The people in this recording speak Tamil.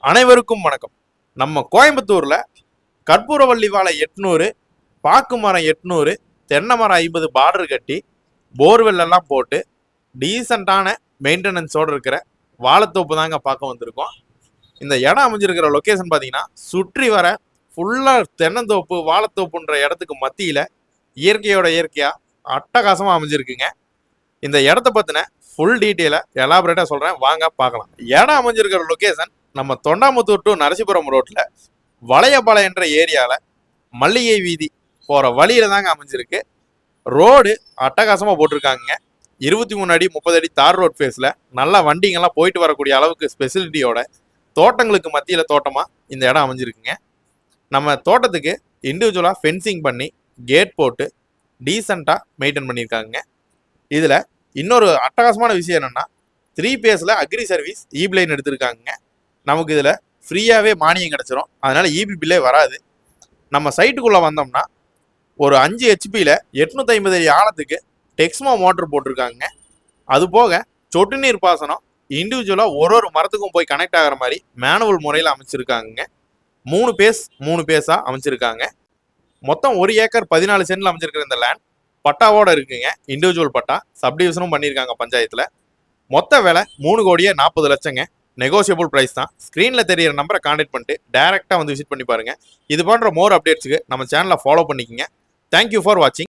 அனைவருக்கும் வணக்கம். நம்ம கோயம்புத்தூர்ல கற்பூரவள்ளி வாழை 800, பாக்கு மரம் 800, தென்னை மரம் 50 பார்டர் கட்டி போர்வெல் எல்லாம் போட்டு டீசெண்டான மெயின்டெனன்ஸோடு இருக்கிற வாழைத்தோப்பு தாங்க பார்க்க வந்திருக்கோம். இந்த இடம் அமைஞ்சிருக்கிற லொக்கேஷன் பார்த்தீங்கன்னா சுற்றி வர ஃபுல்லாக தென்னந்தோப்பு வாழைத்தோப்புன்ற இடத்துக்கு மத்தியில் இயற்கையோட இயற்கையாக அட்டகாசமாக அமைஞ்சிருக்குங்க. இந்த இடத்த பற்றின ஃபுல் டீட்டெயிலை எலாபரேட்டாக சொல்கிறேன், வாங்க பார்க்கலாம். இடம் அமைஞ்சிருக்கிற லொக்கேஷன் நம்ம தொண்டாமுத்தூர் டு நரசிபுரம் ரோட்டில் வளையபாளையம் என்ற ஏரியாவில் மல்லிகை வீதி போகிற வழியில் தாங்க அமைஞ்சிருக்கு. ரோடு அட்டகாசமாக போட்டிருக்காங்க. 23 அடி 30 அடி தார் ரோட் ஃபேஸில் நல்லா வண்டிங்கெல்லாம் போயிட்டு வரக்கூடிய அளவுக்கு ஸ்பெசிலிட்டியோட தோட்டங்களுக்கு மத்தியில் தோட்டமாக இந்த இடம் அமைஞ்சிருக்குங்க. நம்ம தோட்டத்துக்கு இண்டிவிஜுவலாக ஃபென்சிங் பண்ணி கேட் போட்டு டீசெண்டாக மெயின்டைன் பண்ணியிருக்காங்க. இதில் இன்னொரு அட்டகாசமான விஷயம் என்னென்னா 3 பேஸில் அக்ரி சர்வீஸ் ஈபி லைன் எடுத்திருக்காங்க. நமக்கு இதில் ஃப்ரீயாகவே மானியம் கிடச்சிரும், அதனால் ஈபி பில்லே வராது. நம்ம சைட்டுக்குள்ளே வந்தோம்னா ஒரு 5 ஹெச்பியில் 850 அடி ஆழத்துக்கு டெக்ஸ்மோ மோட்டர் போட்டிருக்காங்க. அது போக சொட்டு நீர் பாசனம் இண்டிவிஜுவலாக ஒரு மரத்துக்கும் போய் கனெக்ட் ஆகிற மாதிரி மேனுவல் முறையில் அமைச்சிருக்காங்க. 3 பேஸாக அமைச்சிருக்காங்க. மொத்தம் 1 ஏக்கர் 14 சென்டில் அமைச்சிருக்கிற இந்த லேண்ட் பட்டாவோட இருக்குங்க. இண்டிவிஜுவல் பட்டா சப்டிவிஷனும் பண்ணியிருக்காங்க பஞ்சாயத்தில். மொத்த விலை 3,40 லட்சங்க. நெகோசியபிள் ப்ரைஸ் தான். ஸ்க்ரீனில் தெரியிற நம்பரை கான்டாக்ட் பண்ணிட்டு டேரெக்டாக வந்து விசிட் பண்ணி பாருங்கள். இது போன்ற மோர் அப்டேட்ஸுக்கு நம்ம சேனலை ஃபாலோ பண்ணிக்கோங்க. தேங்க்யூ ஃபார் வாட்சிங்.